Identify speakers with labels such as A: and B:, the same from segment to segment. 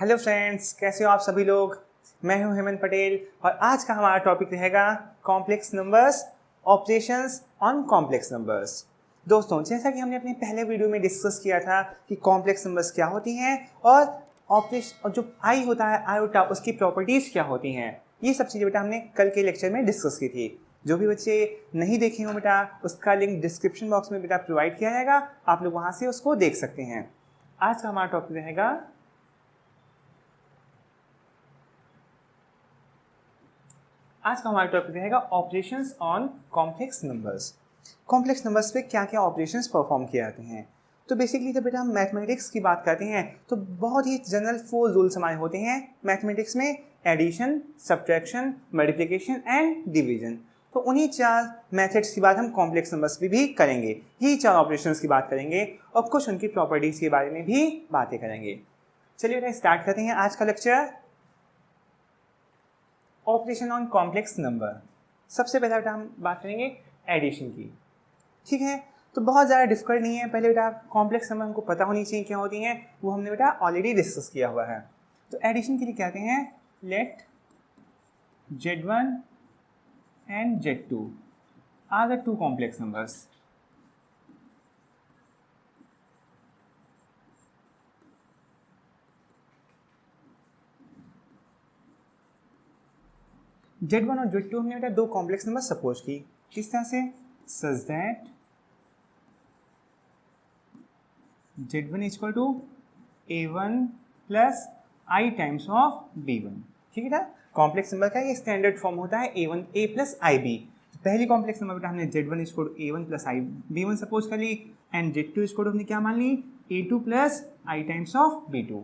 A: Hello friends, कैसे हो आप सभी लोग। मैं हूं हेमंत पटेल और आज का हमारा टॉपिक रहेगा complex numbers, operations on complex numbers. दोस्तों, जैसा कि हमने अपने पहले वीडियो में डिस्कस किया था कि कॉम्प्लेक्स नंबर्स क्या होती हैं और ऑपरेशन और जो आई होता है आयोटा उसकी प्रॉपर्टीज़ क्या होती हैं, ये सब चीज़ें बेटा हमने कल के लेक्चर में डिस्कस की थी। जो भी बच्चे नहीं देखे हो बेटा, उसका लिंक डिस्क्रिप्शन बॉक्स में बेटा प्रोवाइड किया जाएगा, आप लोग वहाँ से उसको देख सकते हैं। आज का हमारा टॉपिक रहेगा operations on complex numbers. Complex numbers पे क्या क्या ऑपरेशंस परफॉर्म किए जाते हैं। तो बेसिकली जब बेटा हम मैथमेटिक्स की बात करते हैं तो बहुत ही जनरल 4 रूल्स हमारे होते हैं मैथमेटिक्स में: addition, subtraction, multiplication and division. तो उन्हीं 4 मेथड्स की बात हम कॉम्प्लेक्स नंबर्स पे भी करेंगे। यही 4 ऑपरेशंस की बात करेंगे और कुछ उनकी प्रॉपर्टीज के बारे में भी बातें करेंगे। चलिए बेटा स्टार्ट करते हैं आज का lecture. Operation on complex number. सबसे पहले बेटा हम बात करेंगे एडिशन की। ठीक है, तो बहुत ज़्यादा डिफिकल्ट नहीं है। पहले बेटा कॉम्प्लेक्स नंबर हमको पता होनी चाहिए क्या होती हैं, वो हमने बेटा ऑलरेडी डिस्कस किया हुआ है। तो एडिशन के लिए कहते हैं let Z1 and Z2 are the 2 complex numbers. Z1 और Z2 हमने बेटा 2 कॉम्प्लेक्स नंबर सपोज की। किस तरह से? Such that Z1 equal to A1 plus I times of B1। ठीक है ना, कॉम्प्लेक्स नंबर का ये स्टैंडर्ड फॉर्म होता है A1 A प्लस IB। तो पहली कॉम्प्लेक्स नंबर बेटा हमने Z1 equal to A1 plus B1 suppose कर ली एंड Z2 इक्वल टू हमने क्या मान ली A2 plus I times of B2।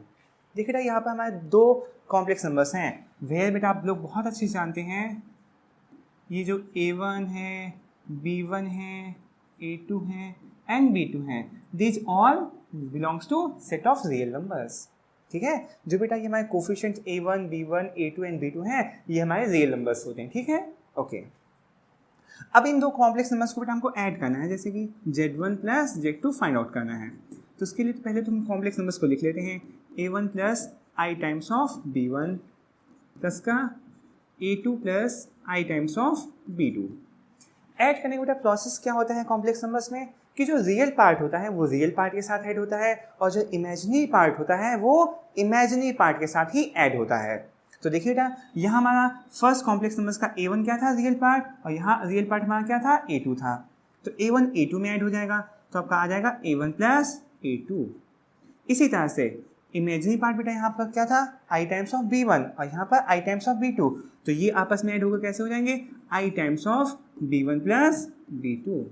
A: देखिए बेटा यहाँ पर हमारे 2 कॉम्प्लेक्स नंबर्स हैं। वेयर बेटा आप लोग बहुत अच्छे से जानते हैं ये जो A1 है, B1 है, A2 है एंड B2 है, these all belongs to set of real numbers. ठीक है, जो बेटा ये हमारे coefficient A1, B1, A2 and B2 हैं, ये हमारे रियल नंबर्स होते हैं। ठीक है, ओके। अब इन 2 कॉम्प्लेक्स नंबर्स को बेटा हमको ऐड करना है, जैसे कि Z1 plus Z2 find out करना है। तो उसके लिए पहले तो हम कॉम्प्लेक्स नंबर्स को लिख लेते हैं। A1 plus I times of B1 plus का A2 plus I times of B2। Add करने का बेटा प्रोसेस क्या होता है कॉम्प्लेक्स नंबर्स में कि जो रियल पार्ट होता है वो रियल पार्ट के साथ ऐड होता है और जो इमेजिनरी पार्ट होता है वो इमेजिनरी पार्ट के साथ ही ऐड होता है। तो देखिए बेटा यहाँ हमारा फर्स्ट कॉम्प्लेक्स नंबर्स का A1 क्या था, रियल पार्ट, और यहाँ रियल पार्ट हमारा क्या था, A2 था। तो A1 A2 में ऐड हो जाएगा, तो आपका आ जाएगा A1 प्लस A2। इसी तरह से इमेजिनरी पार्ट बेटा यहाँ पर क्या था, I टाइम्स ऑफ B1 और यहाँ पर I टाइम्स ऑफ B2। तो ये आपस में ऐड होकर कैसे हो जाएंगे, I times of B1 plus B2।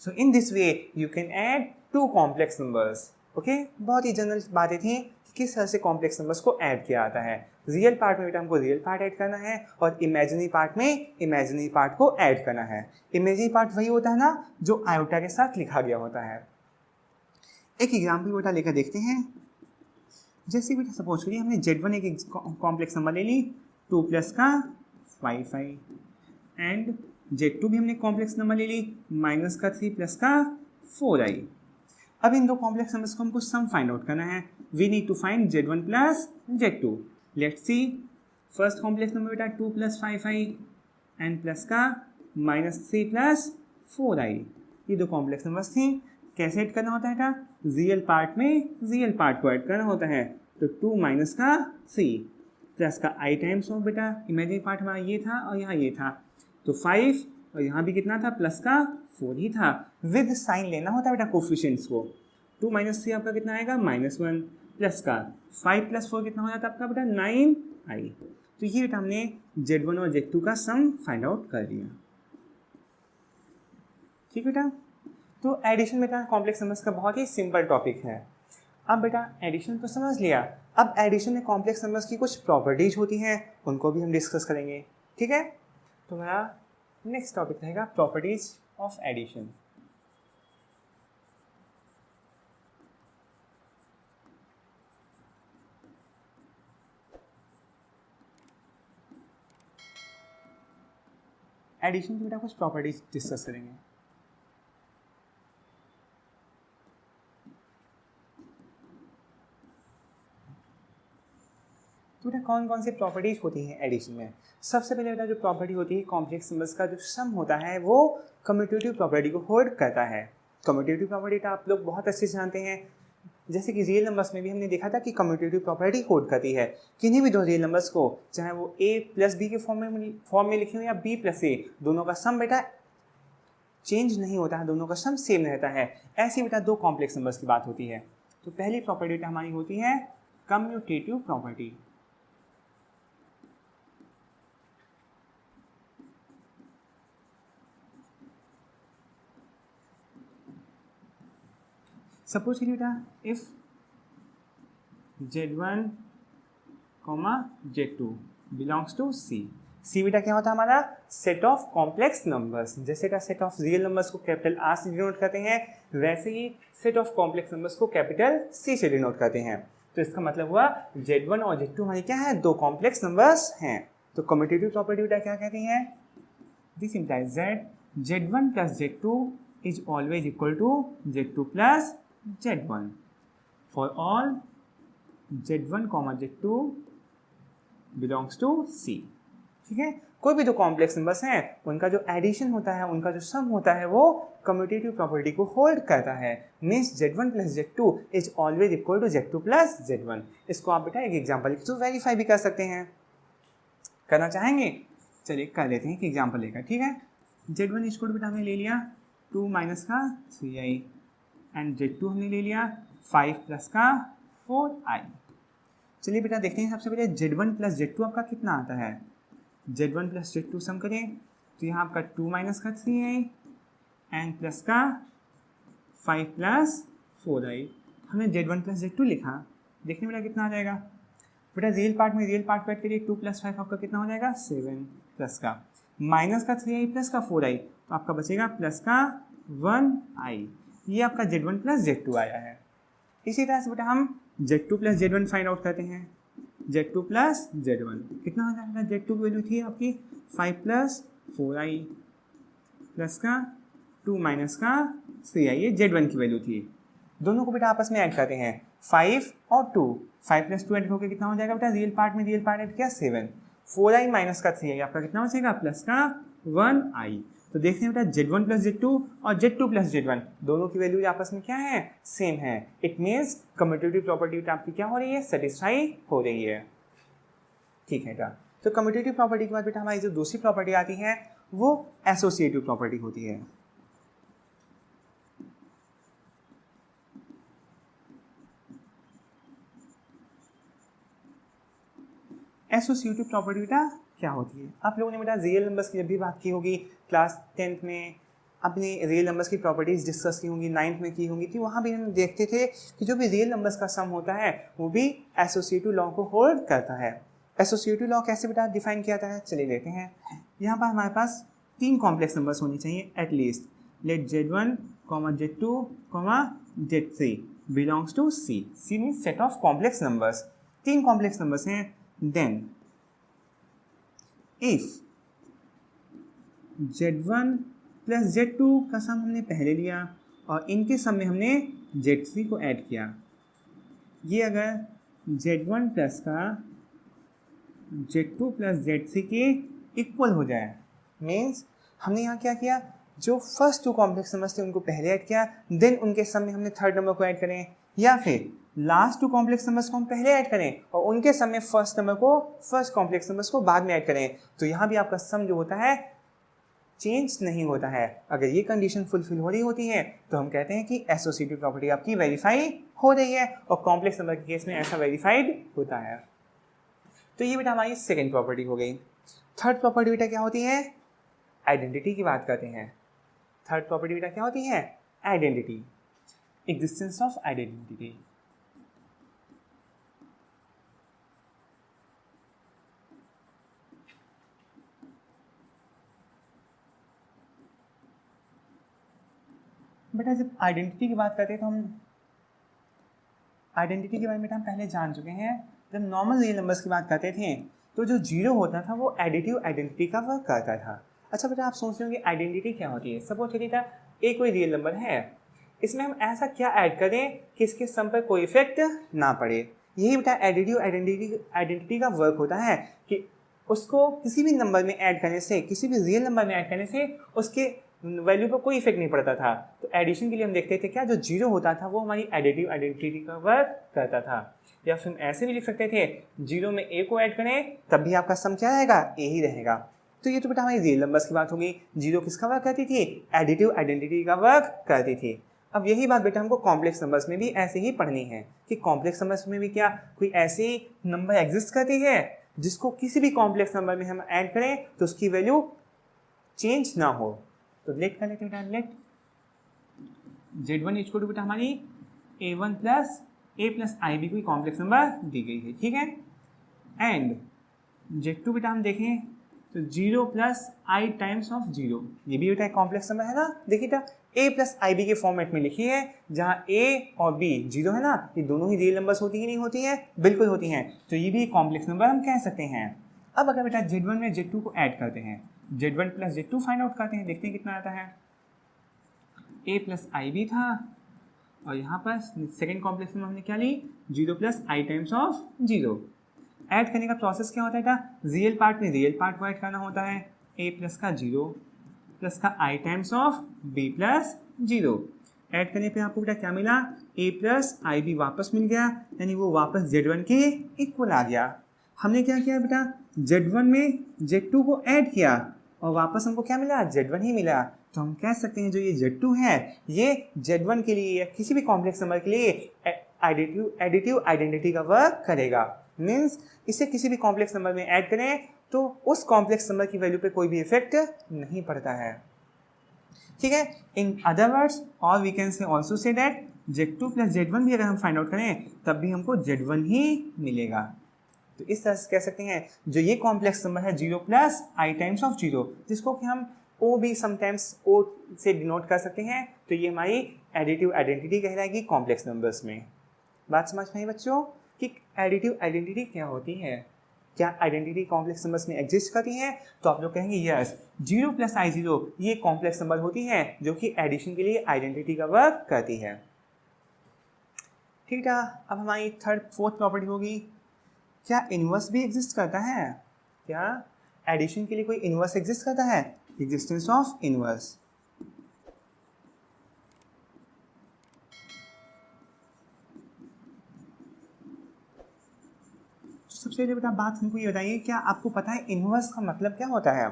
A: So in this way you can add 2 complex numbers. Okay, बहुत ही जनरल बातें थी कि किस तरह से कॉम्प्लेक्स नंबर्स को ऐड किया जाता है। रियल पार्ट में बेटा हमको रियल पार्ट ऐड करना है और इमेजिनरी पार्ट में इमेजिनरी पार्ट को ऐड करना है। इमेजिनरी पार्ट वही होता है ना जो आयोटा के साथ लिखा गया होता है। एक एग्जाम्पल बेटा लेकर देखते हैं। जैसे बेटा सपोज करिए हमने Z1 एक कॉम्प्लेक्स नंबर ले ली 2 प्लस का 5i एंड Z2 भी हमने कॉम्प्लेक्स नंबर ले ली माइनस का 3 प्लस का 4i। अब इन 2 कॉम्प्लेक्स नंबर्स को हमको सम फाइंड आउट करना है। We need to find Z1 plus Z2। Let's see, first complex number बेटा 2 प्लस 5i एंड प्लस का माइनस 3 प्लस 4i। ये 2 कॉम्प्लेक्स नंबर्स थी। कैसे ऐड करना होता है बेटा, रियल पार्ट में रियल पार्ट को ऐड करना होता है। तो 2 माइनस का 3 प्लस का I टाइम्स ऑफ बेटा इमेजिनरी पार्ट हमारा ये था और यहाँ ये था, तो 5 और यहाँ भी कितना था, प्लस का 4 ही था। विद साइन लेना होता है बेटा कोफिशिएंट्स को। 2 माइनस 3 आपका कितना आएगा, -1 प्लस का 5 प्लस 4 कितना हो जाता है आपका बेटा 9i। तो ये बेटा हमने Z1 और Z2 का सम फाइंड आउट कर दिया। ठीक बेटा, तो एडिशन बेटा कॉम्प्लेक्स नंबर्स का बहुत ही सिंपल टॉपिक है। अब बेटा एडिशन तो समझ लिया, अब एडिशन में कॉम्प्लेक्स नंबर्स की कुछ प्रॉपर्टीज होती हैं, उनको भी हम डिस्कस करेंगे। ठीक है, तो मेरा नेक्स्ट टॉपिक रहेगा प्रॉपर्टीज ऑफ एडिशन। एडिशन की बेटा कुछ प्रॉपर्टीज डिस्कस करेंगे। तो बेटा कौन कौन सी प्रॉपर्टीज होती हैं एडिशन में? सबसे पहले बेटा जो प्रॉपर्टी होती है कॉम्प्लेक्स नंबर्स का जो सम होता है वो कम्यूटेटिव प्रॉपर्टी को होल्ड करता है। कम्यूटेटिव प्रॉपर्टी आप लोग बहुत अच्छे से जानते हैं, जैसे कि रियल नंबर्स में भी हमने देखा था कि कम्यूटेटिव प्रॉपर्टी होल्ड करती है किन्हीं भी दो रियल नंबर्स को, चाहे वो a प्लस बी के फॉर्म में लिखे हो या b प्लस a, दोनों का सम बेटा चेंज नहीं होता है, दोनों का सम सेम रहता है। ऐसी बेटा दो कॉम्प्लेक्स नंबर्स की बात होती है। तो पहली प्रॉपर्टी बेटा हमारी होती है कम्यूटेटिव प्रॉपर्टी। सपोज करिए बेटा if Z1, Z2 belongs to C बेटा क्या होता है हमारा सेट ऑफ कॉम्प्लेक्स नंबर्स। जैसे का सेट ऑफ रियल नंबर्स को कैपिटल R से डिनोट करते हैं, वैसे ही सेट ऑफ कॉम्प्लेक्स नंबर्स को कैपिटल C से डिनोट करते हैं। तो इसका मतलब हुआ Z1 और Z2 हमारी क्या है, दो कॉम्प्लेक्स नंबर्स हैं। तो कम्यूटेटिव प्रॉपर्टी बेटा क्या कहती है, this implies that Z1 plus Z2 is always equal to Z2 plus Z1 for all Z1, Z2 belongs to C। ठीक है, कोई भी दो कॉम्प्लेक्स नंबर्स हैं उनका जो एडिशन होता है, उनका जो सम होता है वो कम्यूटेटिव प्रॉपर्टी को होल्ड करता है। Means Z1 plus Z2 is always equal to Z2 plus Z1। इसको आप बेटा एक एग्जाम्पल के थ्रू वेरीफाई भी कर सकते हैं। करना चाहेंगे, चलिए कर लेते हैं एक एग्जाम्पल लेकर। ठीक है, Z1 इक्वल बेटा हमने ले लिया 2 माइनस का 3i एंड Z2 हमने ले लिया 5 प्लस का 4i। चलिए बेटा देखते हैं सबसे पहले Z1 प्लस Z2 आपका कितना आता है। Z1 प्लस Z2 सम करें तो यहाँ आपका 2 माइनस का 3i एंड प्लस का 5 प्लस 4i। हमने Z1 प्लस Z2 लिखा, देखने बेटा कितना आ जाएगा। बेटा रियल पार्ट में रियल पार्ट ऐड करिए, 2 प्लस 5 आपका कितना हो जाएगा 7 प्लस का माइनस का 3i प्लस का 4i, तो आपका बचेगा प्लस का 1i। ये आपका Z1 प्लस Z2 आया है। इसी तरह से बेटा हम Z2 plus Z1 find out करते हैं। Z2 प्लस Z1 कितना हो जाएगा, Z2 की वैल्यू थी आपकी 5 प्लस 4i प्लस का 2 माइनस का 3i, ये Z1 की वैल्यू थी। दोनों को बेटा आपस में ऐड करते हैं, 5 और 2, 5 प्लस 2 ऐड होकर कितना हो जाएगा बेटा, रियल पार्ट में रियल पार्ट ऐड किया 7, 4i माइनस का 3i आपका कितना बचेगा प्लस का 1i। तो देखते हैं बेटा Z1 प्लस Z2 और Z2 प्लस Z1 दोनों की वैल्यू आपस में क्या है, सेम है। इट मीन्स कम्यूटेटिव प्रॉपर्टी आपकी क्या हो रही है, सेटिस्फाई हो रही है। ठीक है बेटा, तो कम्यूटेटिव प्रॉपर्टी के बाद बेटा हमारी जो दूसरी प्रॉपर्टी आती है वो एसोसिएटिव प्रॉपर्टी होती है। एसोसिएटिव प्रॉपर्टी बेटा क्या होती है, आप लोगों ने बेटा रियल नंबर्स की जब भी बात की होगी क्लास 10th में, अपने रियल नंबर्स की प्रॉपर्टीज डिस्कस की होंगी, 9th में की होंगी, तो वहाँ भी हम देखते थे कि जो भी रियल नंबर्स का सम होता है वो भी एसोसिएटिव लॉ को होल्ड करता है। एसोसिएटिव लॉ कैसे बेटा डिफाइन किया जाता है, चलिए देखते हैं। यहाँ पर हमारे पास 3 कॉम्प्लेक्स नंबर्स होनी चाहिए at least. Let Z1, Z2, Z3 belongs to C। C means set of complex numbers. 3 complex numbers हैं। Then if Z1 plus Z2 का सम हमने पहले लिया और इनके सम में हमने Z3 को ऐड किया, ये अगर Z1 प्लस का Z2 प्लस Z3 के इक्वल हो जाए, मीन्स हमने यहाँ क्या किया, जो फर्स्ट 2 कॉम्प्लेक्स नंबर्स थे उनको पहले ऐड किया, देन उनके सम में हमने थर्ड नंबर को ऐड करें, या फिर लास्ट 2 कॉम्प्लेक्स नंबर्स को हम पहले ऐड करें और उनके सम में फर्स्ट कॉम्प्लेक्स नंबर्स को बाद में ऐड करें। तो यहाँ भी आपका सम जो होता है चेंज नहीं होता है। अगर ये कंडीशन फुलफिल हो रही होती है तो हम कहते हैं कि एसोसिएटिव प्रॉपर्टी आपकी वेरीफाई हो रही है, और कॉम्प्लेक्स नंबर के केस में ऐसा वेरीफाइड होता है। तो ये बेटा हमारी सेकेंड प्रॉपर्टी हो गई। थर्ड प्रॉपर्टी बेटा क्या होती है, आइडेंटिटी की बात करते हैं। थर्ड प्रॉपर्टी बेटा क्या होती है, आइडेंटिटी, एग्जिस्टेंस ऑफ आइडेंटिटी। बेटा जब आइडेंटिटी की बात करते हैं तो हम आइडेंटिटी के बारे में हम पहले जान चुके हैं। जब नॉर्मल रियल नंबर्स की बात करते थे तो जो जीरो होता था वो एडिटिव आइडेंटिटी का वर्क करता था। अच्छा बेटा आप सोच रहे हो कि आइडेंटिटी क्या होती है। सपोज करिए था एक कोई रियल नंबर है, इसमें हम ऐसा क्या ऐड करें कि इसके सम पर कोई इफेक्ट ना पड़े। यही बेटा एडिटिव आइडेंटिटी का वर्क होता है कि उसको किसी भी नंबर में ऐड करने से, किसी भी रियल नंबर में ऐड करने से उसके वैल्यू पर कोई इफेक्ट नहीं पड़ता था। तो एडिशन के लिए हम देखते थे क्या, जो जीरो होता था वो हमारी एडिटिव आइडेंटिटी का वर्क करता था। या फिर हम ऐसे भी लिख सकते थे, जीरो में ए को ऐड करें तब भी आपका सम क्या रहेगा, ए ही रहेगा। तो ये तो बेटा हमारी रियल नंबर्स की बात होगी। जीरो किसका वर्क करती थी, एडिटिव आइडेंटिटी का वर्क करती थी। अब यही बात बेटा हमको कॉम्प्लेक्स नंबर्स में भी ऐसे ही पढ़नी है कि कॉम्प्लेक्स नंबर्स में भी क्या कोई ऐसी नंबर एग्जिस्ट करती है जिसको किसी भी कॉम्प्लेक्स नंबर में हम ऐड करें तो उसकी वैल्यू चेंज ना हो। तो लेट कर लेते बेटा, लेट Z1 इक्वल टू बेटा हमारी A1 plus A plus IB कोई कॉम्प्लेक्स नंबर दी गई है, ठीक है। एंड Z2 बेटा हम देखें तो 0 प्लस I टाइम्स ऑफ 0, ये भी बेटा एक कॉम्प्लेक्स नंबर है ना। देखिए बेटा A प्लस IB के फॉर्मेट में लिखी है, जहाँ A और B 0 है ना, ये दोनों ही रियल नंबर्स होती ही नहीं होती हैं, बिल्कुल होती हैं। तो ये भी एक कॉम्प्लेक्स नंबर हम कह सकते हैं। अब अगर बेटा Z1 में Z2 को ऐड करते हैं, Z1 plus Z2 find out करते हैं, देखते हैं कितना आता है। A प्लस IB था और यहाँ पर सेकेंड कॉम्प्लेक्स नंबर हमने क्या ली, 0 plus I times of 0। Add करने का प्रोसेस क्या होता है बेटा, रियल पार्ट में रियल पार्ट को ऐड करना होता है। A प्लस का 0 प्लस का I times of B plus 0। Add करने पे आपको बेटा क्या मिला, A प्लस IB वापस मिल गया, यानी वो वापस Z1 के इक्वल आ गया। हमने क्या किया बेटा, Z1 में Z2 को ऐड किया और वापस हमको क्या मिला, Z1 ही मिला। तो हम कह सकते हैं जो ये Z2 है ये Z1 के लिए या किसी भी कॉम्प्लेक्स नंबर के लिए एडिटिव आइडेंटिटी का वर्क करेगा। मीन्स इसे किसी भी कॉम्प्लेक्स नंबर में ऐड करें तो उस कॉम्प्लेक्स नंबर की वैल्यू पे कोई भी इफेक्ट नहीं पड़ता है, ठीक है। इन अदर वर्ड्स और we can say also say that Z2 plus Z1 भी अगर हम फाइंड आउट करें तब भी हमको Z1 ही मिलेगा। तो इस तरह से कह सकते हैं जो ये कॉम्प्लेक्स नंबर है 0 प्लस I टाइम्स ऑफ 0, जिसको कि हम O भी समटाइम्स O से डिनोट कर सकते हैं, तो ये हमारी एडिटिव आइडेंटिटी कहलाएगी कॉम्प्लेक्स नंबर्स में। बात समझ में आई बच्चों कि एडिटिव आइडेंटिटी क्या होती है, क्या आइडेंटिटी कॉम्प्लेक्स नंबर्स में एग्जिस्ट करती है। तो आप लोग कहेंगे यस, 0 प्लस I0 ये कॉम्प्लेक्स नंबर होती है जो कि एडिशन के लिए आइडेंटिटी का वर्क करती है, ठीक है। अब हमारी फोर्थ प्रॉपर्टी होगी, क्या इनवर्स भी एग्जिस्ट करता है, क्या एडिशन के लिए कोई इनवर्स एग्जिस्ट करता है, एग्जिस्टेंस ऑफ इनवर्स। सबसे पहले बेटा बात हमको ये बताइए, क्या आपको पता है इनवर्स का मतलब क्या होता है।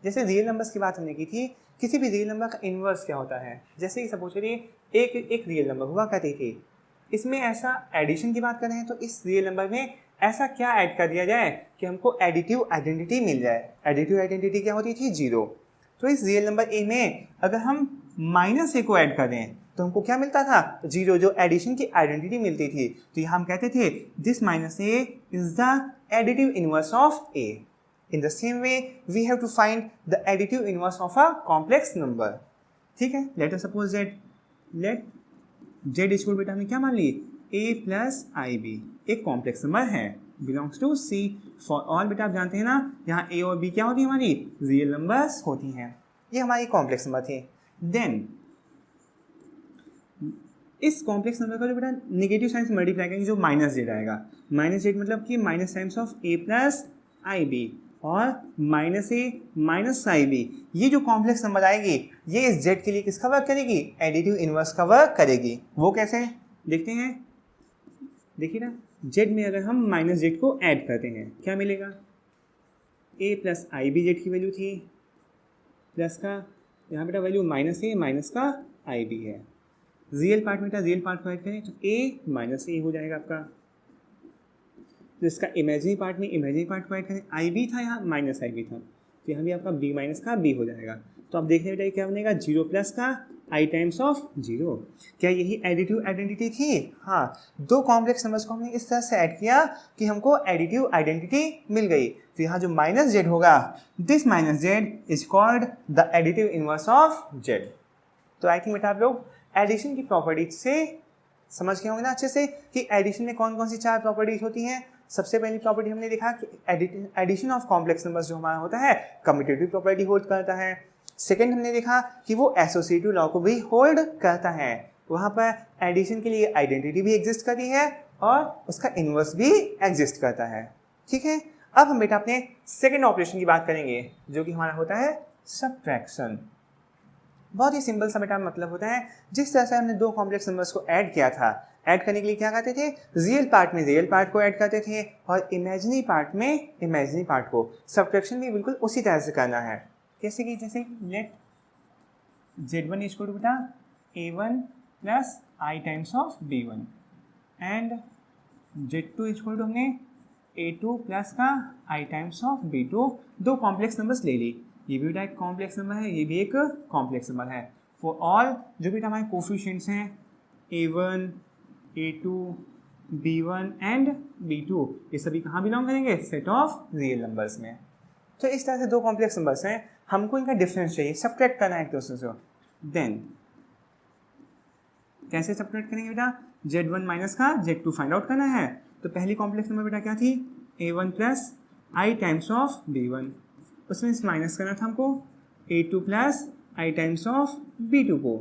A: जैसे रियल नंबर्स की बात हमने की थी, किसी भी रियल नंबर का इनवर्स क्या होता है। जैसे कि सपोज करिए एक रियल नंबर हुआ करती थी, इसमें ऐसा एडिशन की बात कर रहे हैं तो इस रियल नंबर में ऐसा क्या ऐड कर दिया जाए कि हमको एडिटिव आइडेंटिटी मिल जाए। एडिटिव आइडेंटिटी क्या होती थी, 0। तो इस रियल नंबर ए में अगर हम -a को ऐड कर दें तो हमको क्या मिलता था, 0, जो एडिशन की आइडेंटिटी मिलती थी। तो यहाँ हम कहते थे this -a is the additive inverse of a। In the same way we have to find the additive inverse of a complex number, ठीक है। Let us suppose that let z equal बेटा हमने क्या मान ली, a प्लस IB एक complex number है, belongs to C for all. बेटा आप जानते हैं ना यहाँ a और b क्या होती है, हमारी रियल नंबर्स होती हैं। ये हमारी कॉम्प्लेक्स नंबर थे। देन इस कॉम्प्लेक्स नंबर का जो बेटा नेगेटिव साइन से मल्टीप्लाई करेंगे, जो -z आएगा। -z मतलब कि minus times of a plus IB और -a -IB, ये जो कॉम्प्लेक्स नंबर आएगी ये इस z के लिए किसका वर्क करेगी, एडिटिव इनवर्स का वर्क करेगी। वो कैसे देखते हैं, देखिए ना z में अगर हम -z को ऐड करते हैं क्या मिलेगा, a प्लस IB z की वैल्यू थी, प्लस का यहाँ बेटा वैल्यू -a माइनस का IB है। रियल पार्ट में बेटा रियल पार्ट को ऐड करें तो a -a हो जाएगा आपका। तो इसका इमेजिनरी पार्ट में इमेजिनरी पार्ट को ऐड करें, IB था यहाँ -IB था, तो यहाँ भी आपका b माइनस का b हो जाएगा। तो आप देखने बेटा क्या बनेगा, 0 प्लस का I टाइम्स ऑफ 0। क्या यही एडिटिव आइडेंटिटी थी। हाँ, दो कॉम्प्लेक्स नंबर्स को हमने इस तरह से ऐड किया कि हमको एडिटिव आइडेंटिटी मिल गई। तो यहाँ जो -z होगा, this -z is called the additive inverse of z। तो आई थिंक बेटा आप लोग एडिशन की प्रॉपर्टीज से समझ गए होंगे ना अच्छे से कि एडिशन में कौन कौन सी 4 प्रॉपर्टीज होती हैं। सबसे पहली प्रॉपर्टी हमने देखा कि एडिशन ऑफ कॉम्प्लेक्स नंबर्स जो हमारा होता है कम्यूटेटिव प्रॉपर्टी होल्ड करता है। सेकेंड हमने देखा कि वो एसोसिएटिव लॉ को भी होल्ड करता है, वहाँ पर एडिशन के लिए आइडेंटिटी भी एग्जिस्ट करती है और उसका इन्वर्स भी एग्जिस्ट करता है। ठीक है, अब हम बेटा अपने सेकेंड ऑपरेशन की बात करेंगे जो कि हमारा होता है सब्ट्रैक्शन। बहुत ही सिंपल सा बेटा मतलब होता है, जिस तरह से हमने दो कॉम्प्लेक्स नंबर्स को ऐड किया था, ऐड करने के लिए क्या करते थे, रियल पार्ट में रियल पार्ट को ऐड करते थे और इमेजिनरी पार्ट में इमेजिनरी पार्ट को। सब्ट्रैक्शन भी बिल्कुल उसी तरह से करना है। कैसे कि जैसे लेट z1 इक्वल टू बेटा a1 plus i times of b1 and z2 equal to हमने a2 प्लस का i टाइम्स ऑफ b2। दो कॉम्प्लेक्स नंबर्स ले ली, ये भी बेटा एक कॉम्प्लेक्स नंबर है, ये भी एक कॉम्प्लेक्स नंबर है। फॉर ऑल जो बेटा हमारे कोफिशिएंट्स हैं a1, a2, b1 and b2, ये सभी कहाँ बिलोंग करेंगे, सेट ऑफ रियल नंबर्स में। तो इस तरह से दो कॉम्प्लेक्स नंबर्स हैं, हमको इनका डिफरेंस चाहिए, सब्ट्रैक्ट करना है एक दूसरे से। देन कैसे सब्ट्रैक्ट करेंगे बेटा, z1 माइनस का z2 फाइंड आउट करना है। तो पहली कॉम्प्लेक्स नंबर बेटा क्या थी, a1 plus i times of b1, उसमें माइनस करना था हमको a2 plus i times of b2 को।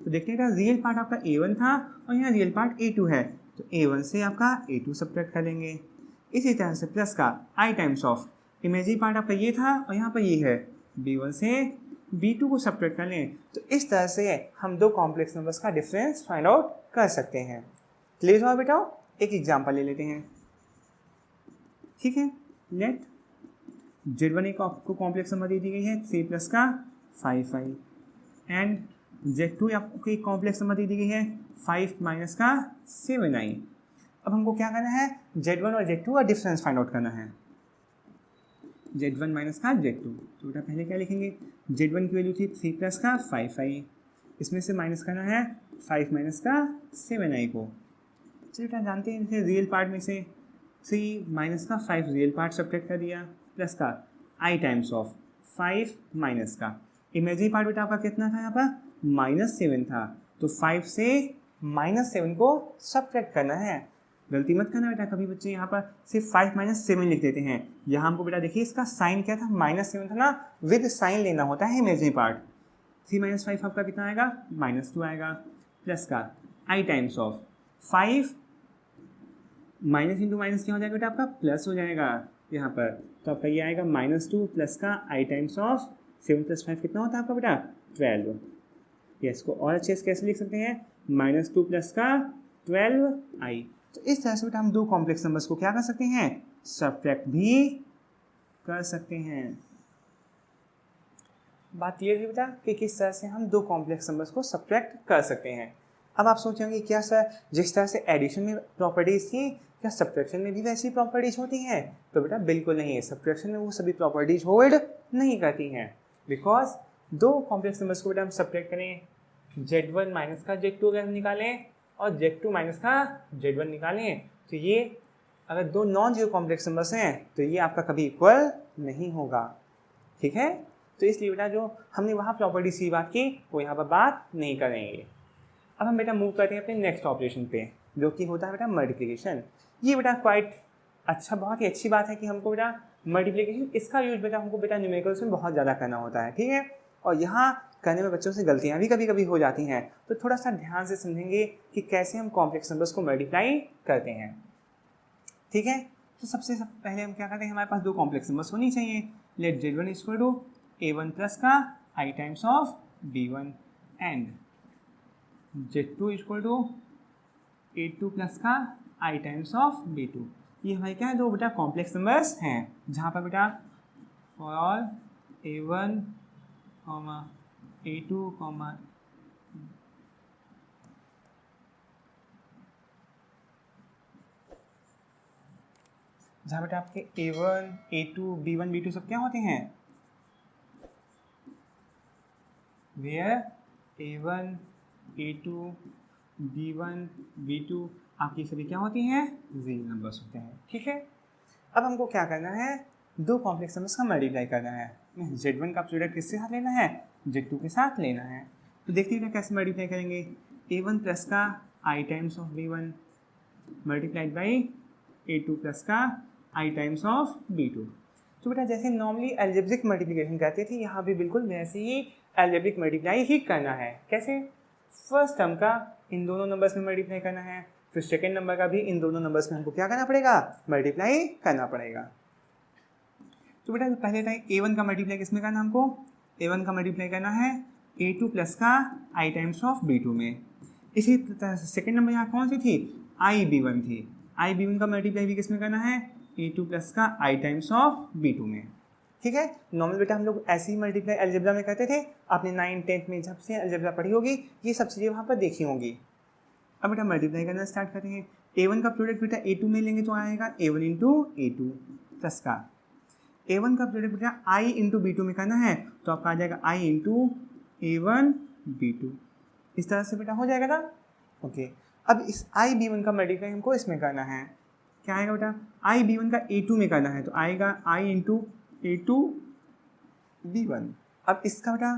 A: तो देखते हैं रियल पार्ट आपका a1 था और यहाँ रियल पार्ट a2 है, तो a1 से आपका a2 सब्ट्रैक्ट कर लेंगे। इसी तरह से प्लस का i times of imaginary part आपका ये था और यहाँ पर ये है, b1 से b2 को सब्ट्रैक्ट कर लें। तो इस तरह से हम दो कॉम्प्लेक्स नंबर्स का डिफरेंस फाइंड आउट कर सकते हैं। क्लियर हुआ बेटा? एक एग्जांपल ले लेते हैं। ठीक है, लेट z1 एक आपको कॉम्प्लेक्स नंबर दे दी गई है 3 प्लस का 5 एंड z2 आपको एक कॉम्प्लेक्स नंबर दे दी गई है 5 माइनस का 7 9। अब हमको क्या करना है, z1 और z2 का डिफरेंस फाइंड आउट करना है, z1 माइनस का z2। तो बेटा पहले क्या लिखेंगे, z1 की वैल्यू थी 3 प्लस का 5 इसमें से माइनस करना है 5 माइनस का 7 को। चलिए बेटा जानते हैं, जैसे रियल पार्ट में से 3 माइनस का 5 रियल पार्ट सब्ट्रैक्ट कर दिया, प्लस का i टाइम्स ऑफ 5 माइनस का इमेजिनरी पार्ट बेटा आपका कितना था, यहाँ पर -7 था, तो 5 से -7 को सब्ट्रैक्ट करना है। गलती मत करना बेटा, कभी बच्चे यहाँ पर सिर्फ 5 माइनस 7 लिख देते हैं। यहाँ हमको बेटा देखिए इसका साइन क्या था, -7 था ना, विद साइन लेना होता है इमेजिनरी पार्ट। 3 माइनस 5 आपका कितना आएगा, -2 आएगा, प्लस का i times of 5 minus into minus क्या हो जाएगा बेटा आपका, प्लस हो जाएगा यहाँ पर। तो आपका ये आएगा -2 प्लस का i टाइम्स ऑफ 7 प्लस 5 कितना होता है आपका बेटा 12। ये इसको और अच्छे से कैसे लिख सकते हैं, -2 प्लस का 12i। तो इस तरह से बेटा हम दो कॉम्प्लेक्स नंबर्स को क्या कर सकते हैं, सब्ट्रैक्ट भी कर सकते हैं। बात क्लियर है बेटा कि किस तरह से हम दो कॉम्प्लेक्स नंबर्स को सब्ट्रैक्ट कर सकते हैं। अब आप सोचेंगे क्या सर, जिस तरह से एडिशन में प्रॉपर्टीज थी, क्या सब्ट्रैक्शन में भी वैसी प्रॉपर्टीज होती हैं? तो बेटा बिल्कुल नहीं है, सब्ट्रैक्शन में वो सभी प्रॉपर्टीज होल्ड नहीं करती हैं। बिकॉज दो कॉम्प्लेक्स नंबर्स को बेटा हम सब्ट्रैक्ट करें, z1 माइनस का z2 अगर हम निकालें और z2 माइनस का z1 निकालें, तो ये अगर दो नॉन जीरो कॉम्प्लेक्स नंबर्स हैं तो ये आपका कभी इक्वल नहीं होगा। ठीक है, तो इसलिए बेटा जो हमने वहाँ प्रॉपर्टीज की बात की वो यहाँ पर बात नहीं करेंगे। अब हम बेटा मूव करते हैं अपने नेक्स्ट ऑपरेशन पे, जो कि होता है बेटा मल्टीप्लिकेशन। ये बेटा क्वाइट अच्छा, बहुत ही अच्छी बात है कि हमको बेटा मल्टीप्लिकेशन, इसका यूज बेटा हमको बेटा न्यूमेरिकल्स में बहुत ज़्यादा करना होता है। ठीक है, और यहाँ करने में बच्चों से गलतियाँ भी कभी कभी हो जाती हैं, तो थोड़ा सा ध्यान से समझेंगे कि कैसे हम कॉम्प्लेक्स नंबर्स को मल्टीप्लाई करते हैं। ठीक है, तो सबसे पहले हम क्या करते हैं, हमारे पास दो कॉम्प्लेक्स नंबर्स होनी चाहिए। Let z1 equal to a1 plus का i times of b1 and z2 equal to a2 plus का i टाइम्स ऑफ b2। ये हमारे क्या है, दो बेटा कॉम्प्लेक्स नंबर्स हैं, जहाँ पर बेटा फॉर ऑल a1 a2 जहाँ बेटा आपके a1 a2 b1 b2 सब क्या होते हैं, where a1 a2 b1 b2 आपकी सभी क्या होती हैं, रियल नंबर्स होते हैं। ठीक है, अब हमको क्या करना है, दो कॉम्प्लेक्स नंबर्स का मल्टीप्लाई करना है। z1 का प्रोडक्ट किसके साथ लेना है, z2 के साथ लेना है। तो देखते हैं कैसे मल्टीप्लाई करेंगे, a1 प्लस का i times of b1 multiplied by a2 plus का i टाइम्स ऑफ b2। तो बेटा जैसे नॉर्मली अलजेब्रिक मल्टीप्लिकेशन करते थे, यहाँ भी बिल्कुल वैसे ही अलजेब्रिक मल्टीप्लाई ही करना है। कैसे, फर्स्ट टर्म का इन दोनों नंबर्स में मल्टीप्लाई करना है, फिर सेकेंड नंबर का भी इन दोनों नंबर्स में हमको क्या करना पड़ेगा, मल्टीप्लाई करना पड़ेगा। तो बेटा पहले टाइम A1 का मल्टीप्लाई किसमें करना हमको, A1 का मल्टीप्लाई करना है A2 प्लस का I टाइम्स ऑफ B2 में। इसी तरह से सेकेंड नंबर यहाँ कौन सी थी, IB1 थी, IB1 का मल्टीप्लाई भी किसमें करना है, A2 प्लस का I टाइम्स ऑफ B2 में। ठीक है, नॉर्मल बेटा हम लोग ऐसे ही मल्टीप्लाई अलजेब्रा में करते थे, आपने 9th 10th में जब से अलजेब्रा पढ़ी होगी ये सब चीज़ें वहाँ पर देखी होंगी। अब बेटा मल्टीप्लाई करना स्टार्ट करते हैं। A1 का प्रोडक्ट बेटा A2 में लेंगे तो आएगा A1 इंटू A2 प्लस का A1 का प्रोडक्ट बेटा I इंटू B2 में करना है तो आपका आ जाएगा I इंटू A1 B2, इस तरह से बेटा हो जाएगा ना। ओके, अब इस IB1 का मल्टीप्लाई हमको इसमें करना है, क्या आएगा बेटा, IB1 का A2 में करना है तो आएगा I इंटू A2 B1। अब इसका बेटा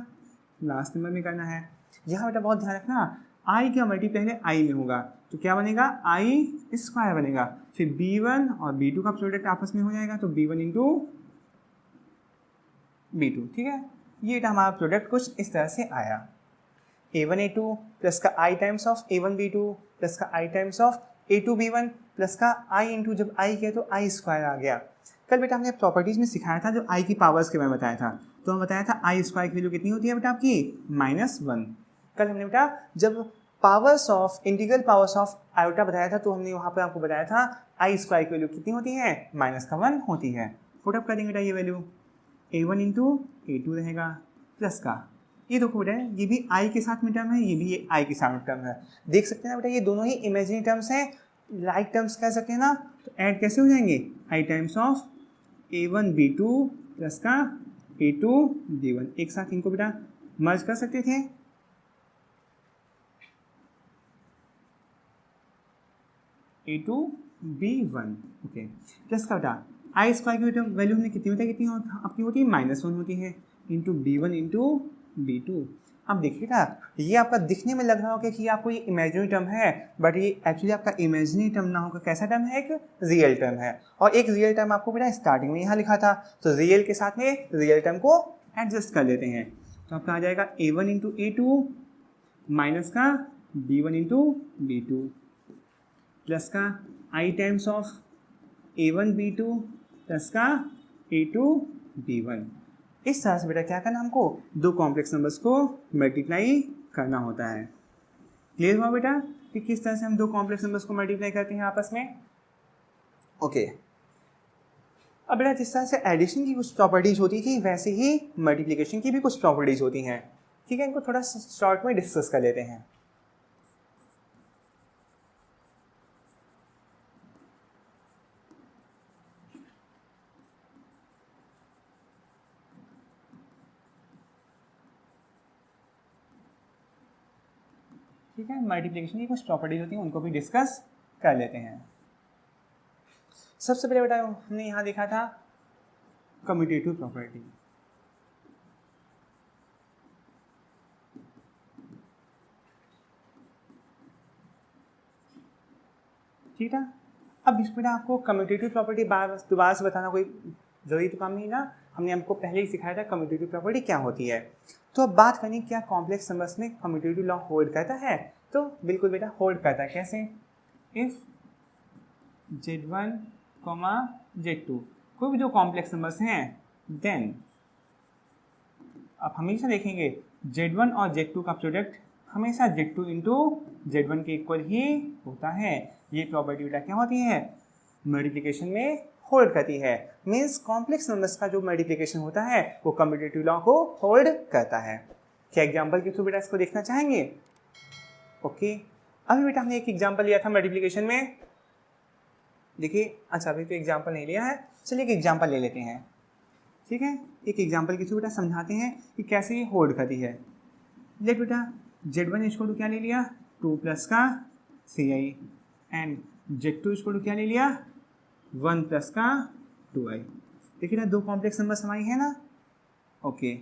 A: लास्ट नंबर में करना है, यहाँ बेटा बहुत ध्यान रखना I का मल्टीप्लाई पहले I में होगा तो क्या बनेगा, I स्क्वायर बनेगा, फिर B1 और B2 का प्रोडक्ट आपस में हो जाएगा तो B1 इंटू B2। ठीक है, ये हमारा प्रोडक्ट कुछ इस तरह से आया, A1 A2 प्लस का I times of A1 B2 plus का I times of A2 B1 plus का I इंटू जब I किया तो I स्क्वायर आ गया। कल बेटा हमने प्रॉपर्टीज़ में सिखाया था जो I की पावर्स के बारे में बताया था, तो हम बताया था I स्क्वायर की वैल्यू कितनी होती है बेटा आपकी -1। कल हमने बेटा जब powers of integral powers of iota बताया था तो हमने वहाँ पर आपको बताया था I स्क्वायर की वैल्यू कितनी होती है, -1 होती है। पुट अप करेंगे बेटा ये वैल्यू A1 इंटू A2 रहेगा प्लस का, ये देखो बेटा ये भी I के साथ में टर्म है, ये भी I के साथ में टर्म है, देख सकते हैं ना बेटा ये दोनों ही इमेजिनरी टर्म्स हैं, लाइक टर्म्स कह सकते हैं ना, तो ऐड कैसे हो जाएंगे, I times of A1 B2 plus का A2 B1, एक साथ इनको बेटा मर्ज कर सकते थे। A2 B1 ओके प्लस का बेटा I स्क्वायर की वैल्यू हमने कितनी होती है, कितनी आपकी होती है -1 होती है इंटू B1 इंटू B2। अब देखिए ना ये आपका दिखने में लग रहा होगा कि आपको ये इमेजिनरी टर्म है, बट ये एक्चुअली आपका इमेजिनरी टर्म ना होकर कैसा टर्म है, एक रियल टर्म है, और एक रियल टर्म आपको बेटा स्टार्टिंग में यहाँ लिखा था, तो रियल के साथ में रियल टर्म को एडजस्ट कर लेते हैं, तो आपका आ जाएगा A1 इंटू A2 माइनस का B1 इंटू B2 प्लस का I times of A1 B2 plus का A2 B1। इस तरह से बेटा क्या करना हमको, दो कॉम्प्लेक्स नंबर्स को मल्टीप्लाई करना होता है। क्लियर हुआ बेटा कि किस तरह से हम दो कॉम्प्लेक्स नंबर्स को मल्टीप्लाई करते हैं आपस में। ओके, अब बेटा जिस तरह से एडिशन की कुछ प्रॉपर्टीज होती थी वैसे ही मल्टीप्लिकेशन की भी कुछ प्रॉपर्टीज होती हैं। ठीक है, इनको थोड़ा शॉर्ट में डिस्कस कर लेते हैं। ठीक है, मल्टीप्लिकेशन की कुछ प्रॉपर्टीज होती हैं उनको भी डिस्कस कर लेते हैं। सबसे पहले बेटा हमने यहाँ देखा था कम्यूटेटिव प्रॉपर्टी। ठीक है, अब इस बेटा आपको कम्यूटेटिव प्रॉपर्टी दोबारा से बताना कोई जरूरी तो काम नहीं ना, हमने आपको पहले ही सिखाया था कम्यूटेटिव प्रॉपर्टी क्या होती है। तो अब बात करनी क्या कॉम्प्लेक्स नंबर्स में कम्यूटेटिव लॉ होल्ड करता है, तो बिल्कुल बेटा होल्ड करता है। कैसे, इफ Z1, Z2 कोई भी जो कॉम्प्लेक्स नंबर्स हैं देन आप हमेशा देखेंगे Z1 और Z2 का प्रोडक्ट हमेशा Z2 इंटू Z1 के इक्वल ही होता है। ये प्रॉपर्टी बेटा क्या होती है, मल्टीप्लिकेशन में होल्ड करती है। मीन्स कॉम्प्लेक्स नंबर्स का जो मल्टीप्लिकेशन होता है वो कम्यूटेटिव लॉ को होल्ड करता है। क्या एग्जांपल के थ्रू बेटा इसको देखना चाहेंगे। ओके, अभी बेटा हमने एक एग्जांपल लिया था मल्टीप्लिकेशन में, देखिए अच्छा अभी तो एग्जांपल नहीं लिया है, चलिए एक एग्जांपल ले लेते हैं। ठीक है, एक एग्जांपल के थ्रू बेटा समझाते हैं कि कैसे ये होल्ड करती है। लेट बेटा Z1 इसको तो क्या ले लिया 2 प्लस का 3i एंड Z2 इसको तो क्या ले लिया 1 प्लस का 2i। देखिए ना दो कॉम्प्लेक्स नंबर्स हमारी है ना। ओके,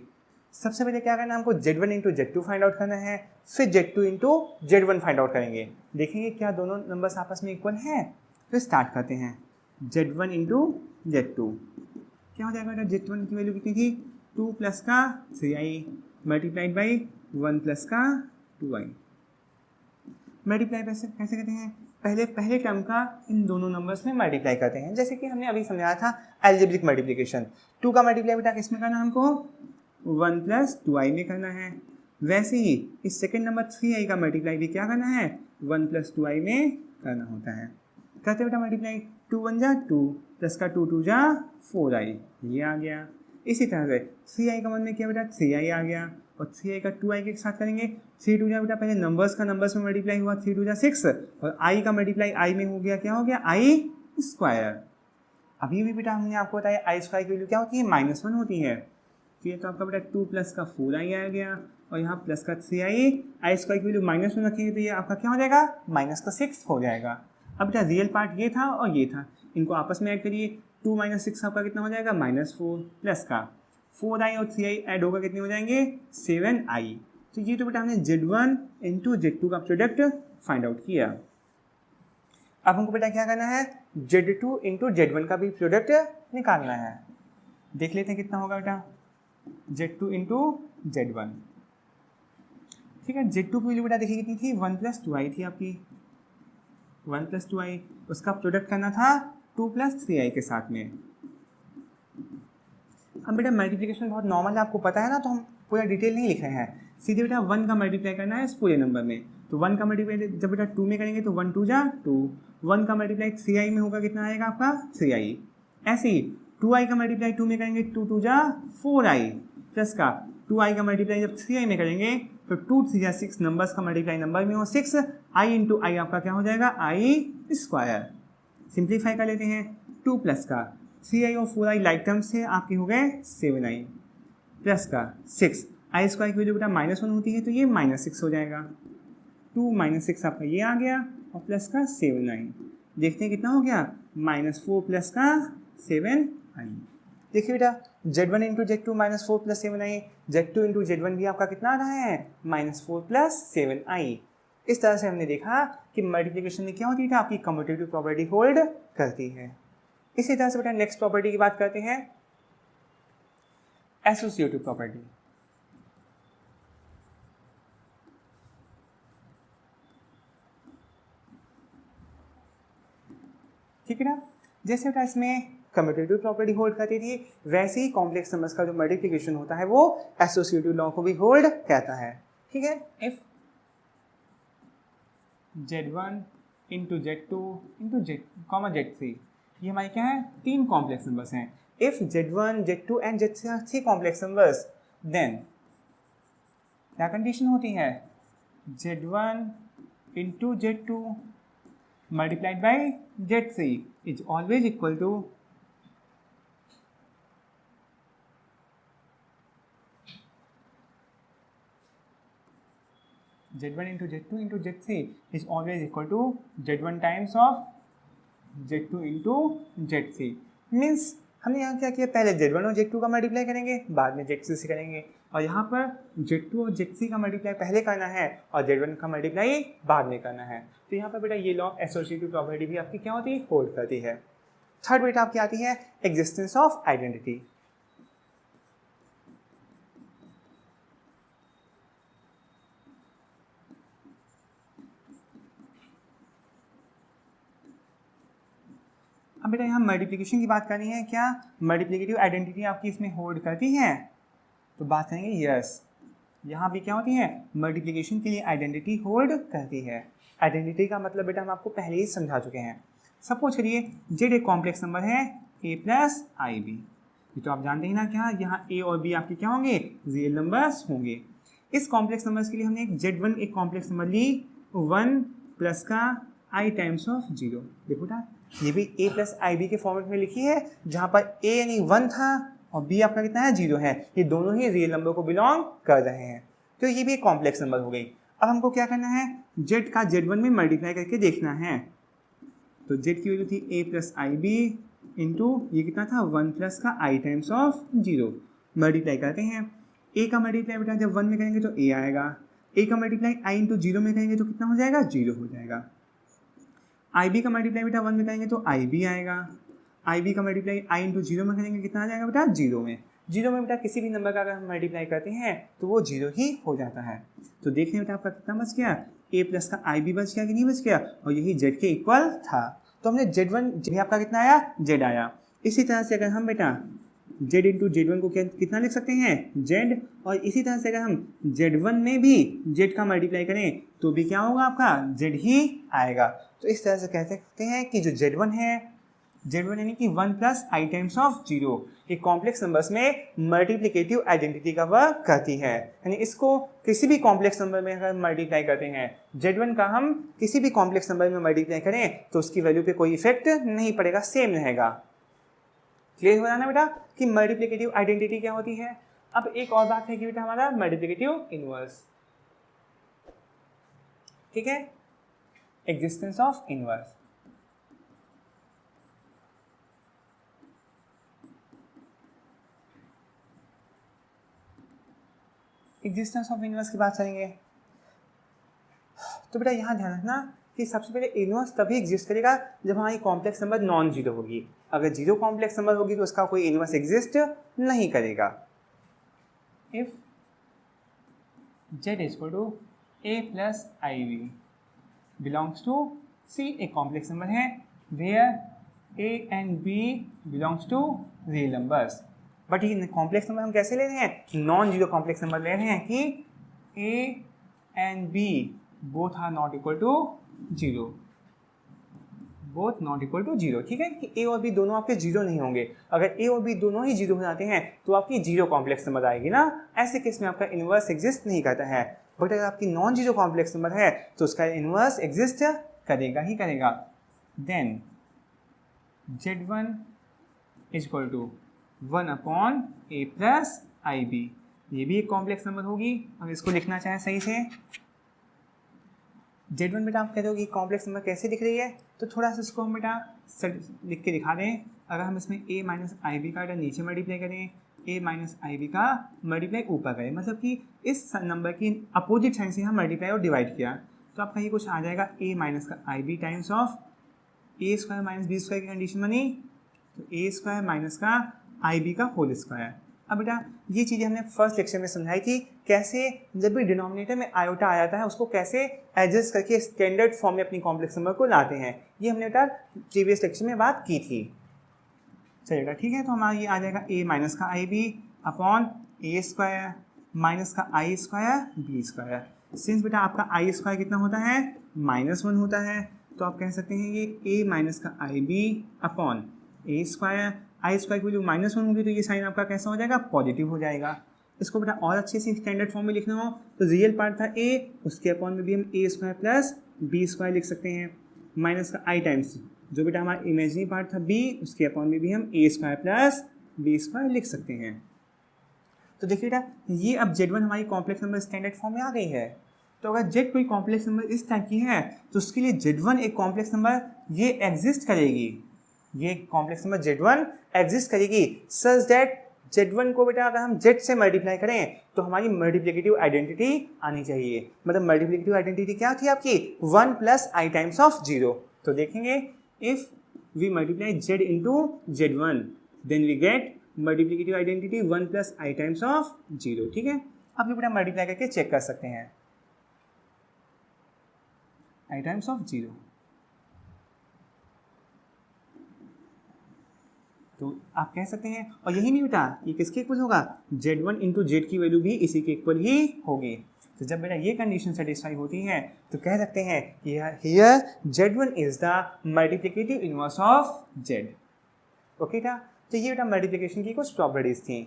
A: सबसे पहले क्या करना है हमको Z1 into Z2 find out करना है, फिर Z2 into Z1 find out करेंगे, देखेंगे क्या दोनों नंबर्स आपस में इक्वल हैं। तो स्टार्ट करते हैं Z1 इंटू Z2, क्या हो जाएगा बेटा Z1 की वैल्यू कितनी थी 2 प्लस का 3i मल्टीप्लाइड बाई 1 प्लस का 2i। मल्टीप्लाई कैसे करते हैं, पहले पहले टर्म का इन दोनों नंबर्स में मल्टीप्लाई करते हैं, जैसे कि हमने अभी समझाया था एल्जेब्रिक मल्टीप्लिकेशन। 2 का मल्टीप्लाई बेटा किस में करना है हमको, 1 + 2i में करना है। वैसे ही इस सेकेंड नंबर 3i का मल्टीप्लाई भी क्या करना है, 1 + 2i में करना होता है। करते बेटा मल्टीप्लाई, 2 × 1 = 2 प्लस का 2 × 2 = 4i, ये आ गया। इसी तरह से 3i का 1 में किया बेटा 3i आ गया, और 3i का 2i के साथ करेंगे 3 × 2 = बेटा पहले नंबर्स का नंबर्स में मल्टीप्लाई हुआ, 3 × 2 = 6, और i का मल्टीप्लाई i में हो गया, क्या हो गया, i²। अभी भी बेटा हमने आपको बताया i² की वैल्यू क्या होती है, -1 होती है। तो ये तो आपका बेटा 2 + का 4i आ गया, और यहाँ प्लस का 3i, i² की वैल्यू -1 रखेंगे तो ये आपका क्या हो जाएगा, -6 हो जाएगा। अब बेटा रियल पार्ट ये था और ये था, इनको आपस में ऐड करिए, 2 - 6 आपका कितना हो जाएगा, -4, प्लस का 4i और 3i ऐड होकर कितने हो जाएंगे, 7i। तो ये तो बेटा हमने Z1 × Z2 का प्रोडक्ट फाइंड आउट किया। अब हमको बेटा क्या करना है, Z2 × Z1 का भी प्रोडक्ट निकालना है। देख लेते हैं कितना होगा बेटा, Z2 × Z1। ठीक है, Z2 की वैल्यू बेटा देखिए कितनी थी, 1 + 2i थी आपकी, 1 + 2i, उसका प्रोडक्ट करना था 2 + 3i के साथ में। अब बेटा मल्टीप्लिकेशन बहुत नॉर्मल है, आपको पता है ना, तो हम पूरा डिटेल नहीं लिख रहे हैं, सीधे बेटा 1 का मल्टीप्लाई करना है इस पूरे नंबर में। तो 1 का मल्टीप्लाई जब बेटा 2 में करेंगे तो 1 × 2 = 2, 1 का मल्टीप्लाई 3i में होगा, कितना आएगा आपका 3i। ऐसे ही 2i का मल्टीप्लाई 2 में करेंगे, 2 × 2 = 4i, प्लस का 2i का मल्टीप्लाई जब 3i में करेंगे तो 2 × 3 = 6, नंबर्स का मल्टीप्लाई नंबर में हो 6, i × i आपका क्या हो जाएगा, i²। सिंप्लीफाई कर लेते हैं, 2 प्लस का 3i और 4i लाइक टर्म से आपके हो गए 7i, प्लस का 6, i² की वैल्यू बेटा -1 होती है तो ये -6 हो जाएगा, 2 - 6 आपका ये आ गया, और प्लस का 7i। देखते हैं कितना हो गया, -4 प्लस का 7i। देखिए बेटा Z1 × Z2 -4 + 7i, Z2 × Z1 भी आपका कितना आ रहा है, -4 + 7i। इस तरह से हमने देखा कि मल्टीप्लिकेशन में क्या होती है, आपकी कम्यूटेटिव प्रॉपर्टी होल्ड करती है। इसी तरह से बेटा नेक्स्ट प्रॉपर्टी की बात करते हैं, एसोसिएटिव प्रॉपर्टी। ठीक है ना, जैसे बेटा इसमें कम्यूटेटिव प्रॉपर्टी होल्ड करती थी, वैसे ही कॉम्प्लेक्स नंबर्स का जो मल्टीप्लिकेशन होता है वो एसोसिएटिव लॉ को भी होल्ड कहता है। ठीक है, इफ Z1 × Z2 × Z3, ये हमारे क्या है, 3 कॉम्प्लेक्स नंबर्स हैं। If Z1, Z2 and Z3 are 3 complex numbers, then क्या कंडीशन होती है, Z1 × Z2 multiplied by Z3 is always equal to Z1 × Z2 × Z3 is always equal to Z1 times of Z2 × Z3। Means हमने यहाँ क्या किया, पहले Z1 और Z2 का मल्टीप्लाई करेंगे, बाद में Z3 से करेंगे, और यहाँ पर Z2 और Z3 का मल्टीप्लाई पहले करना है और Z1 का मल्टीप्लाई बाद में करना है। तो यहाँ पर बेटा ये लॉ एसोसिएटिव प्रॉपर्टी भी आपकी क्या होती है, होल्ड करती है। थर्ड बेटा आपकी आती है एग्जिस्टेंस ऑफ आइडेंटिटी। अब बेटा यहाँ मल्टीप्लिकेशन की बात करनी है, क्या मल्टीप्लिकेटिव आइडेंटिटी आपकी इसमें होल्ड करती है, तो बात करेंगे यस, यहाँ भी क्या होती है, मल्टीप्लिकेशन के लिए आइडेंटिटी होल्ड करती है। आइडेंटिटी का मतलब बेटा हम आपको पहले ही समझा चुके हैं। सपोज करिए जेड एक कॉम्प्लेक्स नंबर है a + ib, ये तो आप जानते ही ना, क्या यहाँ a और b आपके क्या होंगे, रियल नंबर्स होंगे। इस कॉम्प्लेक्स नंबर्स के लिए हमने एक Z1 एक कॉम्प्लेक्स नंबर ली, 1 प्लस का i टाइम्स ऑफ 0। देखो बेटा ये भी a + ib के फॉर्मेट में लिखी है, जहाँ पर a यानी 1 था और b आपका कितना है, 0 है, ये दोनों ही रियल नंबर को बिलोंग कर रहे हैं, तो ये भी एक कॉम्प्लेक्स नंबर हो गई। अब हमको क्या करना है, z का Z1 में मल्टीप्लाई करके देखना है। तो z की वैल्यू थी a + ib इंटू ये कितना था, 1 प्लस का i टाइम्स ऑफ 0। मल्टीप्लाई करते हैं, a का मल्टीप्लाई बेटा जब 1 में करेंगे तो a आएगा, a का मल्टीप्लाई i इंटू 0 में करेंगे तो कितना हो जाएगा, 0 हो जाएगा। ib का मल्टीप्लाई बेटा 1 में करेंगे तो ib आएगा, ib का मल्टीप्लाई i इंटू 0 में करेंगे कितना आ जाएगा बेटा, 0 में। जीरो में बेटा किसी भी नंबर का अगर हम मल्टीप्लाई करते हैं तो वो जीरो ही हो जाता है। तो देखने बेटा आपका कितना बच गया, a प्लस का आई भी बच गया कि नहीं बच गया, और यही z के इक्वल था। तो हमने z1 भी आपका कितना आया, z आया। इसी तरह से अगर हम बेटा z इंटू z1 को कितना लिख सकते हैं, z, और इसी तरह से अगर हम z1 में भी z का मल्टीप्लाई करें तो भी क्या होगा आपका, z ही आएगा। तो इस तरह से कह सकते हैं कि जो z1 है, z1 यानी कि 1 plus I times of zero, ये कॉम्प्लेक्स नंबर्स में मल्टीप्लिकेटिव आइडेंटिटी का वर्क करती है। यानी इसको किसी भी कॉम्प्लेक्स नंबर में अगर मल्टीप्लाई करते हैं, z1 का हम किसी भी कॉम्प्लेक्स नंबर में मल्टीप्लाई करें तो उसकी वैल्यू पे कोई इफेक्ट नहीं पड़ेगा, सेम रहेगा। क्लियर हो रहा ना बेटा कि मल्टीप्लिकेटिव आइडेंटिटी क्या होती है। अब एक और बात है कि बेटा हमारा मल्टीप्लिकेटिव इनवर्स, ठीक है, existence of inverse. Existence of inverse की बात करेंगे तो बेटा यहाँ ध्यान रखना कि सबसे पहले इनवर्स तभी एग्जिस्ट करेगा जब हमारी कॉम्प्लेक्स नंबर नॉन जीरो होगी। अगर जीरो कॉम्प्लेक्स नंबर होगी तो उसका कोई इनवर्स एग्जिस्ट नहीं करेगा। If z equal to a plus i b belongs to C, एक कॉम्प्लेक्स नंबर है where a and b belongs to real numbers. But ये कॉम्प्लेक्स नंबर हम कैसे ले रहे हैं, नॉन जीरो कॉम्प्लेक्स नंबर ले रहे हैं कि a and b both are not equal to zero, both not equal to zero, ठीक है, कि a और b दोनों आपके जीरो नहीं होंगे। अगर a और b दोनों ही जीरो हो जाते हैं तो आपकी जीरो कॉम्प्लेक्स नंबर आएगी ना, ऐसे केस में आपका इनवर्स एग्जिस्ट नहीं करता है। बट अगर आपकी नॉन जीरो कॉम्प्लेक्स नंबर है तो उसका इनवर्स एग्जिस्ट करेगा ही करेगा। Then z1 equal to 1 upon a plus I B, ये भी एक कॉम्प्लेक्स नंबर होगी। अब इसको लिखना चाहें सही से, z1 बेटा आप कहते हो कि कॉम्प्लेक्स नंबर कैसे दिख रही है, तो थोड़ा सा इसको हम बेटा लिख के दिखा दें। अगर हम इसमें a माइनस आई बी का नीचे मल्टीप्लाई करें, a माइनस आई बी का मल्टीप्लाई ऊपर करें, मतलब कि इस नंबर की अपोजिट साइन से हम मल्टीप्लाई और डिवाइड किया, तो आपका ये कुछ आ जाएगा a माइनस का i b times of a square minus b square की कंडीशन बनी, तो a स्क्वायर माइनस का आई बी का होल स्क्वायर। अब बेटा ये चीज़ें हमने फर्स्ट लेक्चर में समझाई थी, कैसे जब भी डिनोमिनेटर में आयोटा आ जाता है उसको कैसे एडजस्ट करके स्टैंडर्ड फॉर्म में अपनी कॉम्प्लेक्स नंबर को लाते हैं, ये हमने बेटा प्रीवियस लेक्चर में बात की थी। चलिएगा ठीक है, तो हमारा ये आ जाएगा a माइनस का i B upon A square minus का आई स्क्वायर बी स्क्वायर। सिंस बेटा आपका आई स्क्वायर कितना होता है, -1 होता है, तो आप कह सकते हैं ये a माइनस का i B upon A square, I square की वैल्यू -1 होगी तो ये साइन आपका कैसा हो जाएगा, पॉजिटिव हो जाएगा। इसको बेटा और अच्छे से स्टैंडर्ड फॉर्म में लिखना हो तो रियल पार्ट था a, उसके अपॉन में भी हम a square plus B square लिख सकते हैं, माइनस का आई टाइम्स जो बेटा हमारा इमेजिनरी पार्ट था b, उसके अपॉन में भी हम a square plus B square लिख सकते हैं। तो देखिए बेटा ये अब z1 हमारी कॉम्प्लेक्स नंबर स्टैंडर्ड फॉर्म में आ गई है। तो अगर z कोई कॉम्प्लेक्स नंबर इस टाइप की है तो उसके लिए z1 एक कॉम्प्लेक्स नंबर ये एग्जिस्ट करेगी, ये कॉम्प्लेक्स नंबर z1 एग्जिस्ट करेगी सच दैट z1 को बेटा अगर हम z से मल्टीप्लाई करें तो हमारी मल्टीप्लिकेटिव आइडेंटिटी आनी चाहिए। मतलब मल्टीप्लिकेटिव आइडेंटिटी क्या थी आपकी, 1 plus I times of zero. तो देखेंगे if we multiply z into z1 then we get multiplicative identity 1 plus I times of zero, ठीक है। आप लोग बेटा मल्टीप्लाई करके चेक कर सकते हैं, आई टाइम्स ऑफ जीरो। तो आप कह सकते हैं, और यही नहीं बेटा ये किसके इक्वल होगा, z1 इंटू जेड की वैल्यू भी इसी के इक्वल ही होगी। तो जब बेटा ये कंडीशन सेटिस्फाई होती है तो कह सकते हैं कि here z1 is the multiplicative inverse of z। Okay था, तो ये बेटा मल्टीप्लिकेशन की कुछ प्रॉपर्टीज थी।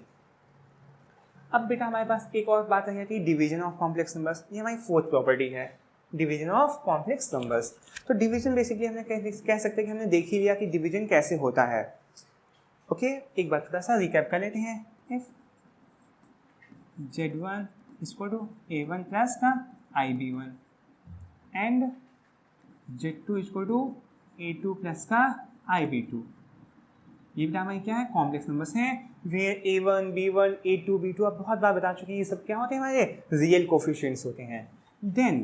A: अब बेटा हमारे पास एक और बात आ जाती है डिवीजन ऑफ कॉम्प्लेक्स नंबर्स, ये हमारी फोर्थ प्रॉपर्टी है, डिवीजन ऑफ कॉम्प्लेक्स नंबर्स। तो डिवीजन बेसिकली हमने कह सकते हैं कि हमने देख ही लिया कि डिवीजन कैसे होता है। ओके, एक बार थोड़ा सा रिकैप कर लेते हैं। If z1 equal to a1 plus का ib1 and z2 equal to a2 plus का ib2, ये बेटा हमारे क्या है, कॉम्प्लेक्स नंबर्स हैं where a1 b1 a2 b2 आप बहुत बार बता चुके हैं, ये सब क्या होते हैं, हमारे रियल कोफिशिएंट्स होते हैं। देन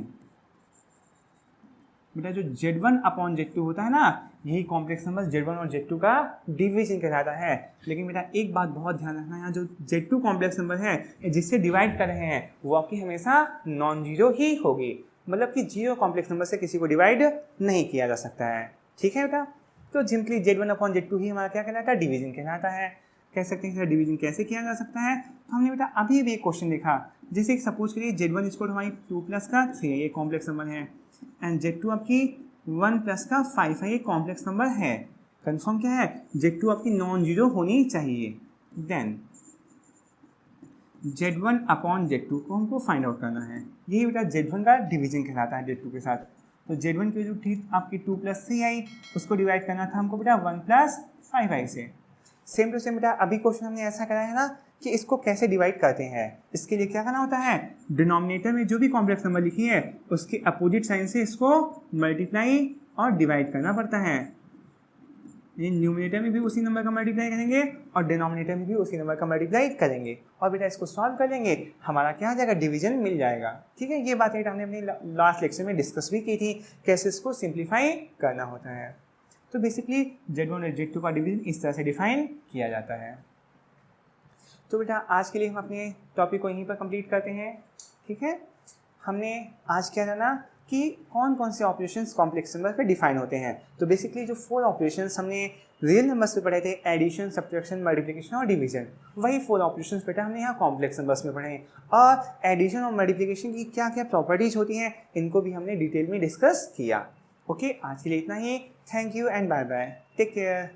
A: बेटा जो z1 अपॉन z2 होता है ना, यही कॉम्प्लेक्स नंबर Z1 और Z2 का डिवीजन कहलाता है। लेकिन बेटा एक बात बहुत ध्यान रखना, यहाँ जो Z2 कॉम्प्लेक्स नंबर है जिससे डिवाइड कर रहे हैं वो आपकी हमेशा नॉन जीरो ही होगी, मतलब कि जीरो कॉम्प्लेक्स नंबर से किसी को डिवाइड नहीं किया जा सकता है। ठीक है बेटा, तो सिंपली Z1/Z2 ही हमारा क्या कहलाता है, डिवीजन कहलाता है। कह सकते हैं सर डिवीजन कैसे किया जा सकता है, तो हमने बेटा अभी भी एक क्वेश्चन देखा, जैसे सपोज करिए Z1 इक्वल हमारी 2 + का 3 ये कॉम्प्लेक्स नंबर है, एंड Z2 आपकी 1 + का 5 है, ये कॉम्प्लेक्स नंबर है। कंफर्म क्या है, Z2 आपकी नॉन जीरो होनी चाहिए। देन Z1/Z2 को हमको फाइंड आउट करना है, यही बेटा Z1 का डिवीजन कहलाता है Z2 के साथ। तो Z1 की वैल्यू थी आपकी 2 + 3 आई, उसको डिवाइड करना था हमको बेटा 1 + 5 आई से। सेम टू सेम बेटा अभी क्वेश्चन हमने ऐसा कराया है ना कि इसको कैसे डिवाइड करते हैं। इसके लिए क्या करना होता है, डिनोमिनेटर में जो भी कॉम्प्लेक्स नंबर लिखी है उसके अपोजिट साइन से इसको मल्टीप्लाई और डिवाइड करना पड़ता है। ये न्यूमिनेटर में भी उसी नंबर का मल्टीप्लाई करेंगे और डिनोमिनेटर में भी उसी नंबर का मल्टीप्लाई करेंगे, और बेटा इसको सॉल्व कर लेंगे, हमारा क्या आ जाएगा, डिवीजन मिल जाएगा। ठीक है, ये बातें हमने अपने लास्ट लेक्चर में डिस्कस भी की थी, कैसे इसको सिंप्लीफाई करना होता है। तो बेसिकली Z1 और Z2 का डिवीजन इस तरह से डिफाइन किया जाता है। तो बेटा आज के लिए हम अपने टॉपिक को यहीं पर कंप्लीट करते हैं। ठीक है, हमने आज क्या जाना कि कौन कौन से ऑपरेशंस कॉम्प्लेक्स नंबर पे डिफाइन होते हैं। तो बेसिकली जो 4 ऑपरेशंस हमने रियल नंबर्स पे पढ़े थे, एडिशन, सब्ट्रैक्शन, मल्टीप्लिकेशन और डिवीजन, वही 4 ऑपरेशंस बेटा हमने यहाँ कॉम्प्लेक्स नंबर्स में पढ़े हैं। और एडिशन और मल्टीप्लिकेशन की क्या क्या प्रॉपर्टीज होती हैं इनको भी हमने डिटेल में डिस्कस किया। ओके, आज के लिए इतना ही। Thank you and bye bye, take care.